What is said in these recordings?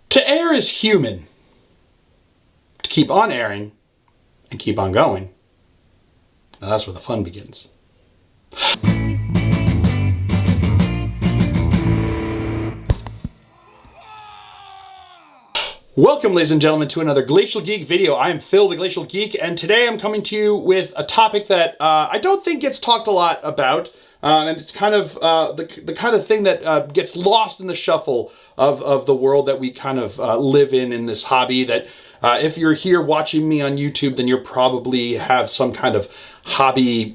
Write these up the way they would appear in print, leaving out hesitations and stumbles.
To err is human. To keep on erring and keep on going, now that's where the fun begins. Welcome, ladies and gentlemen, to another Glacial Geek video. I am Phil, the Glacial Geek, and today I'm coming to you with a topic that I don't think gets talked a lot about, and it's kind of the kind of thing that gets lost in the shuffle of the world that we kind of live in this hobby. That if you're here watching me on YouTube, then you probably have some kind of hobby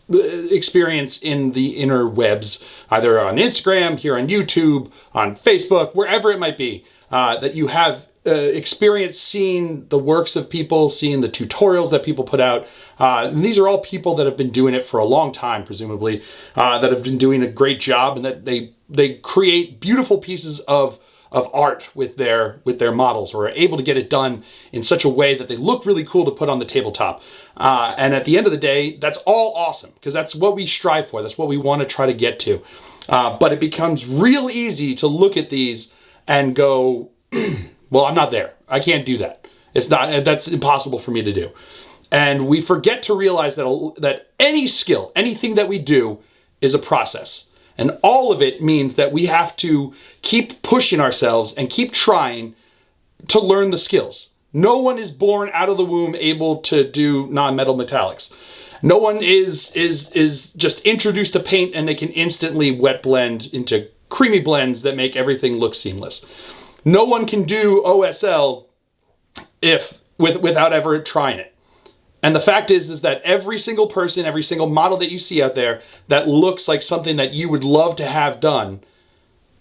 experience in the interwebs, either on Instagram, here on YouTube, on Facebook, wherever it might be. That you have experience seeing the works of people, seeing the tutorials that people put out. And these are all people that have been doing it for a long time, presumably, that have been doing a great job, and that they create beautiful pieces of art with their models, or are able to get it done in such a way that they look really cool to put on the tabletop. And at the end of the day, that's all awesome, because that's what we strive for. That's what we want to try to get to. But it becomes real easy to look at these and go, well, I'm not there. I can't do that. That's impossible for me to do. And we forget to realize that any skill, anything that we do is a process. And all of it means that we have to keep pushing ourselves and keep trying to learn the skills. No one is born out of the womb able to do non-metal metallics. No one is just introduced to paint and they can instantly wet blend into creamy blends that make everything look seamless. No one can do OSL without ever trying it. And the fact is that every single person, every single model that you see out there that looks like something that you would love to have done,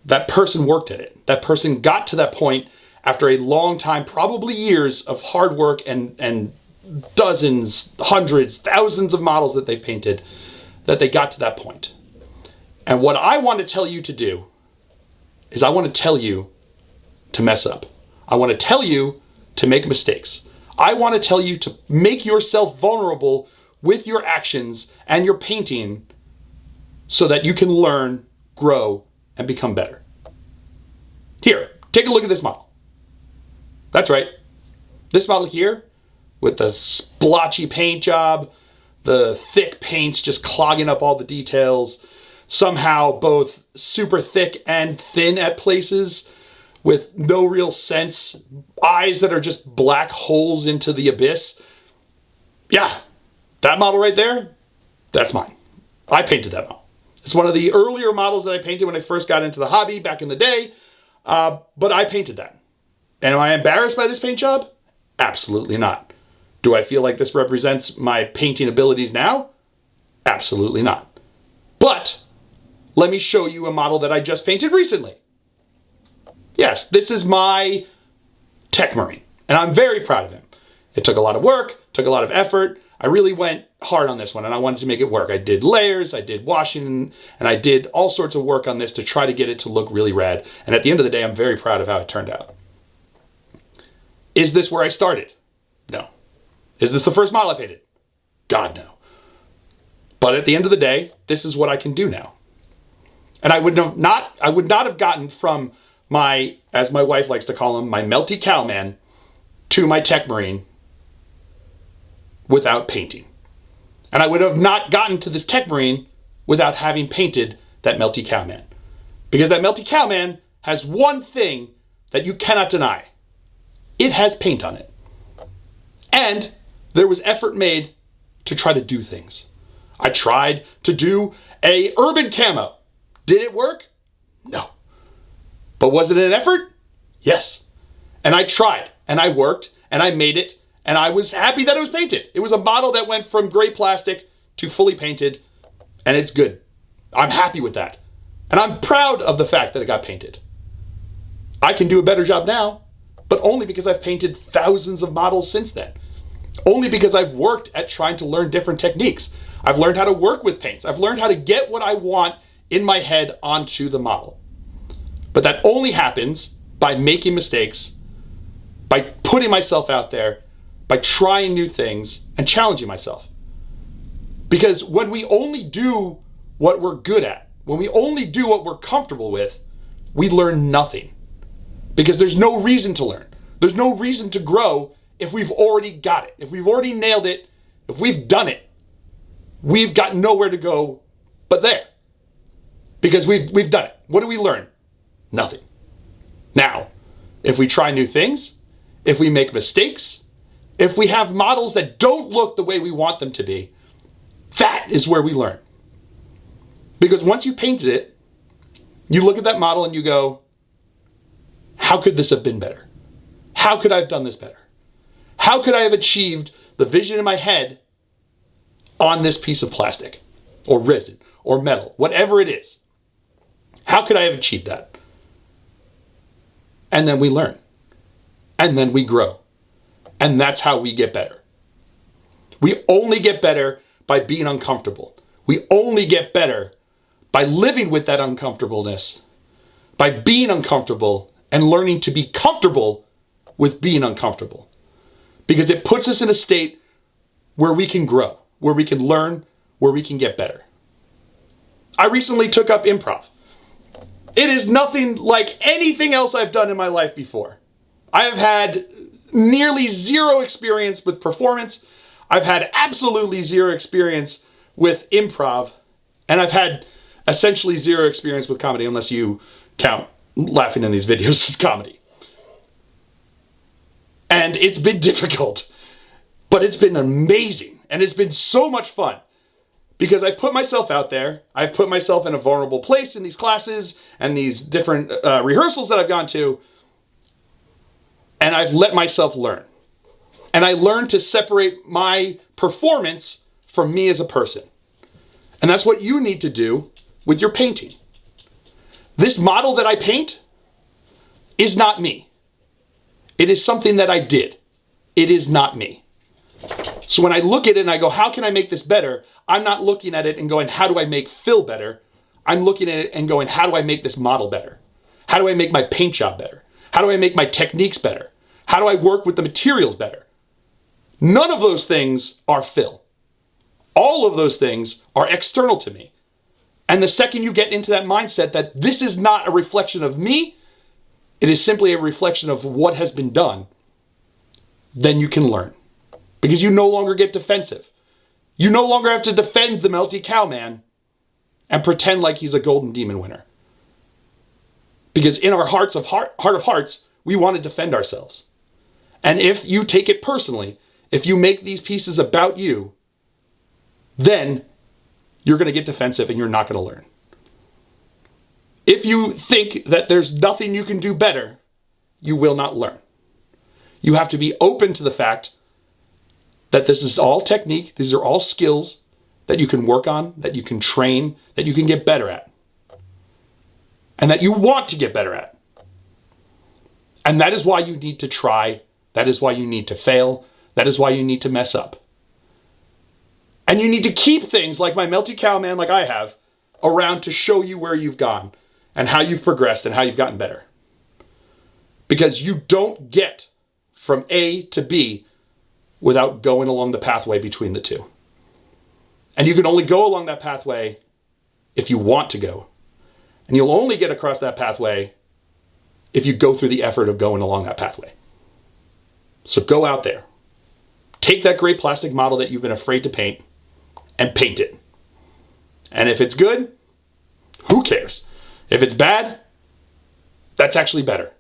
that person worked at it. That person got to that point after a long time, probably years of hard work and dozens, hundreds, thousands of models that they painted, that they got to that point. And what I want to tell you to do is I want to tell you to mess up. I want to tell you to make mistakes. I want to tell you to make yourself vulnerable with your actions and your painting so that you can learn, grow, and become better. Here, take a look at this model. That's right. This model here, with the splotchy paint job, the thick paints just clogging up all the details, somehow both super thick and thin at places, with no real sense, eyes that are just black holes into the abyss. Yeah, that model right there, that's mine. I painted that model. It's one of the earlier models that I painted when I first got into the hobby back in the day, but I painted that. And am I embarrassed by this paint job? Absolutely not. Do I feel like this represents my painting abilities now? Absolutely not. But let me show you a model that I just painted recently. Yes, this is my Tech Marine, and I'm very proud of him. It took a lot of work, took a lot of effort. I really went hard on this one, and I wanted to make it work. I did layers, I did washing, and I did all sorts of work on this to try to get it to look really rad. And at the end of the day, I'm very proud of how it turned out. Is this where I started? No. Is this the first model I painted? God, no. But at the end of the day, this is what I can do now. And I would not have gotten from my, as my wife likes to call him, my melty cowman, to my Tech Marine without painting. And I would have not gotten to this Tech Marine without having painted that melty cowman. Because that melty cowman has one thing that you cannot deny. It has paint on it. And there was effort made to try to do things. I tried to do a urban camo. Did it work? No. But was it an effort? Yes. And I tried, and I worked, and I made it, and I was happy that it was painted. It was a model that went from gray plastic to fully painted, and it's good. I'm happy with that. And I'm proud of the fact that it got painted. I can do a better job now, but only because I've painted thousands of models since then. Only because I've worked at trying to learn different techniques. I've learned how to work with paints. I've learned how to get what I want in my head onto the model. But that only happens by making mistakes, by putting myself out there, by trying new things and challenging myself. Because when we only do what we're good at, when we only do what we're comfortable with, we learn nothing. Because there's no reason to learn. There's no reason to grow if we've already got it. If we've already nailed it, if we've done it, we've got nowhere to go but there. Because we've done it. What do we learn? Nothing. Now, if we try new things, if we make mistakes, if we have models that don't look the way we want them to be, that is where we learn. Because once you painted it, you look at that model and you go, how could this have been better? How could I have done this better? How could I have achieved the vision in my head on this piece of plastic or resin or metal, whatever it is? How could I have achieved that? And then we learn. And then we grow. And that's how we get better. We only get better by being uncomfortable. We only get better by living with that uncomfortableness, by being uncomfortable and learning to be comfortable with being uncomfortable. Because it puts us in a state where we can grow, where we can learn, where we can get better. I recently took up improv. It is nothing like anything else I've done in my life before. I have had nearly zero experience with performance. I've had absolutely zero experience with improv. And I've had essentially zero experience with comedy, unless you count laughing in these videos as comedy. And it's been difficult, but it's been amazing. And it's been so much fun. Because I put myself out there, I've put myself in a vulnerable place in these classes and these different rehearsals that I've gone to, and I've let myself learn. And I learned to separate my performance from me as a person. And that's what you need to do with your painting. This model that I paint is not me. It is something that I did. It is not me. So when I look at it and I go, how can I make this better? I'm not looking at it and going, how do I make Phil better? I'm looking at it and going, how do I make this model better? How do I make my paint job better? How do I make my techniques better? How do I work with the materials better? None of those things are Phil. All of those things are external to me. And the second you get into that mindset that this is not a reflection of me, it is simply a reflection of what has been done, then you can learn. Because you no longer get defensive. You no longer have to defend the Melty Cow Man and pretend like he's a Golden Daemon winner. Because in our heart of hearts, we want to defend ourselves. And if you take it personally, if you make these pieces about you, then you're going to get defensive and you're not going to learn. If you think that there's nothing you can do better, you will not learn. You have to be open to the fact that this is all technique, these are all skills that you can work on, that you can train, that you can get better at. And that you want to get better at. And that is why you need to try, that is why you need to fail, that is why you need to mess up. And you need to keep things like my Melty Cow Man, like I have, around to show you where you've gone and how you've progressed and how you've gotten better. Because you don't get from A to B without going along the pathway between the two. And you can only go along that pathway if you want to go. And you'll only get across that pathway if you go through the effort of going along that pathway. So go out there. Take that gray plastic model that you've been afraid to paint and paint it. And if it's good, who cares? If it's bad, that's actually better.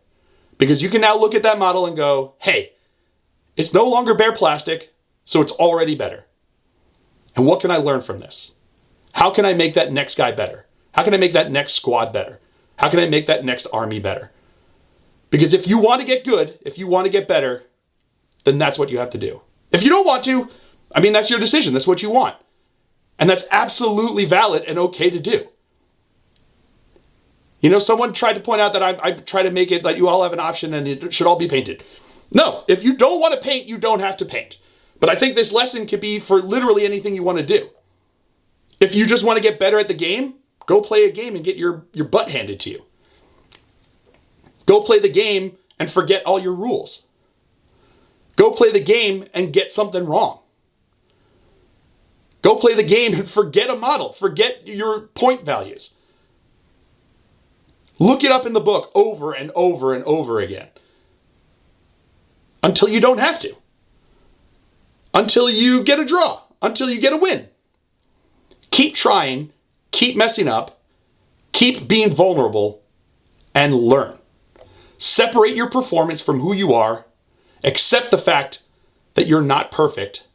Because you can now look at that model and go, hey, it's no longer bare plastic, so it's already better. And what can I learn from this? How can I make that next guy better? How can I make that next squad better? How can I make that next army better? Because if you want to get good, if you want to get better, then that's what you have to do. If you don't want to, I mean, that's your decision. That's what you want. And that's absolutely valid and okay to do. You know, someone tried to point out that I try to make it that you all have an option and it should all be painted. No, if you don't want to paint, you don't have to paint. But I think this lesson could be for literally anything you want to do. If you just want to get better at the game, go play a game and get your butt handed to you. Go play the game and forget all your rules. Go play the game and get something wrong. Go play the game and forget a model. Forget your point values. Look it up in the book over and over and over again. Until you don't have to. Until you get a draw. Until you get a win. Keep trying. Keep messing up. Keep being vulnerable. And learn. Separate your performance from who you are. Accept the fact that you're not perfect.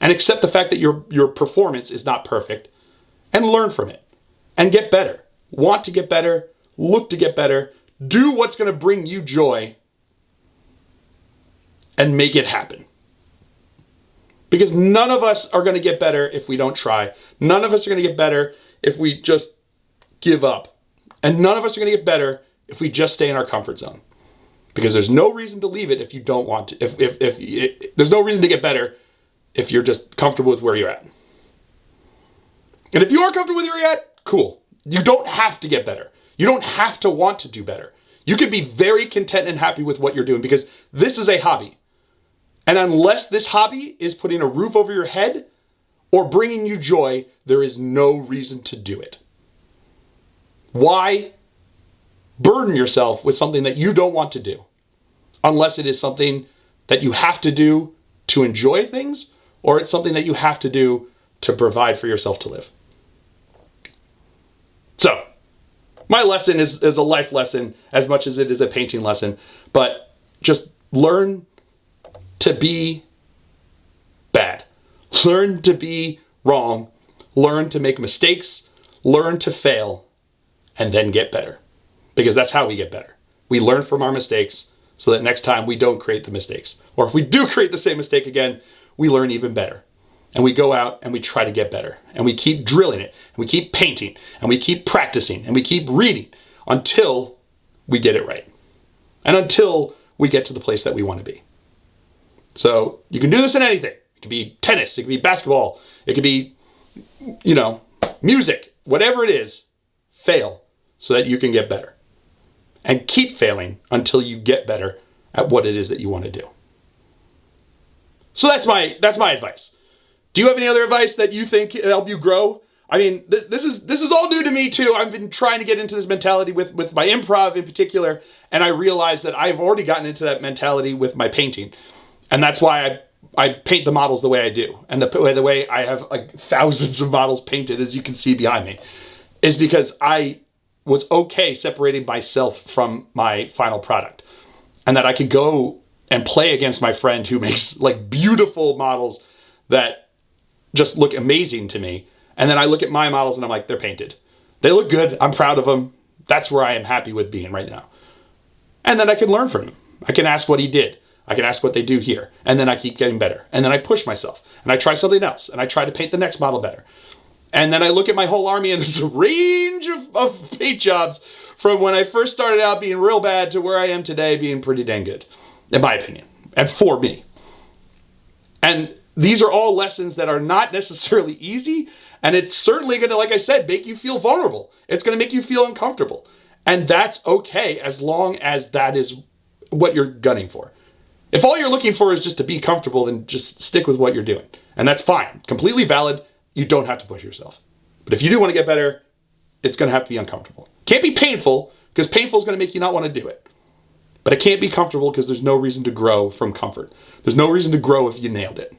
And accept the fact that your performance is not perfect. And learn from it. And get better. Want to get better. Look to get better. Do what's going to bring you joy. And make it happen. Because none of us are going to get better if we don't try. None of us are going to get better if we just give up. And none of us are going to get better if we just stay in our comfort zone. Because there's no reason to leave it if you don't want to. There's no reason to get better if you're just comfortable with where you're at. And if you are comfortable with where you're at, cool. You don't have to get better. You don't have to want to do better. You can be very content and happy with what you're doing because this is a hobby. And unless this hobby is putting a roof over your head or bringing you joy, there is no reason to do it. Why burden yourself with something that you don't want to do? Unless it is something that you have to do to enjoy things, or it's something that you have to do to provide for yourself to live. So, my lesson is a life lesson as much as it is a painting lesson, but just learn to be bad. Learn to be wrong. Learn to make mistakes. Learn to fail. And then get better. Because that's how we get better. We learn from our mistakes so that next time we don't create the mistakes. Or if we do create the same mistake again, we learn even better. And we go out and we try to get better. And we keep drilling it. And we keep painting. And we keep practicing. And we keep reading until we get it right. And until we get to the place that we want to be. So you can do this in anything. It could be tennis. It could be basketball. It could be, music. Whatever it is, fail so that you can get better. And keep failing until you get better at what it is that you want to do. So that's my advice. Do you have any other advice that you think can help you grow? I mean, this is all new to me too. I've been trying to get into this mentality with my improv in particular, and I realized that I've already gotten into that mentality with my painting. And that's why I paint the models the way I do. And the way I have like thousands of models painted, as you can see behind me, is because I was okay separating myself from my final product. And that I could go and play against my friend who makes like beautiful models that just look amazing to me. And then I look at my models and I'm like, they're painted. They look good. I'm proud of them. That's where I am happy with being right now. And then I can learn from him. I can ask what he did. I can ask what they do here. And then I keep getting better. And then I push myself. And I try something else. And I try to paint the next model better. And then I look at my whole army and there's a range of paint jobs from when I first started out being real bad to where I am today being pretty dang good, in my opinion, and for me. And these are all lessons that are not necessarily easy. And it's certainly going to, like I said, make you feel vulnerable. It's going to make you feel uncomfortable. And that's okay as long as that is what you're gunning for. If all you're looking for is just to be comfortable, then just stick with what you're doing. And that's fine. Completely valid. You don't have to push yourself. But if you do want to get better, it's going to have to be uncomfortable. Can't be painful, because painful is going to make you not want to do it. But it can't be comfortable because there's no reason to grow from comfort. There's no reason to grow if you nailed it.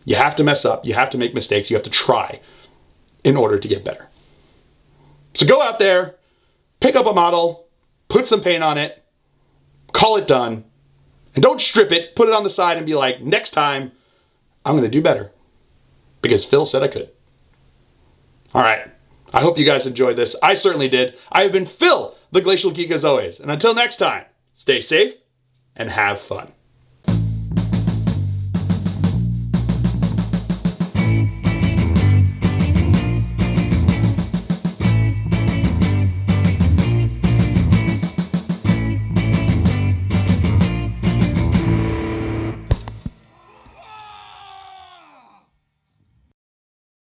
You have to mess up. You have to make mistakes. You have to try in order to get better. So go out there, pick up a model, put some paint on it, call it done, and don't strip it. Put it on the side and be like, next time, I'm going to do better. Because Phil said I could. All right. I hope you guys enjoyed this. I certainly did. I have been Phil, the Glacial Geek, as always. And until next time, stay safe and have fun.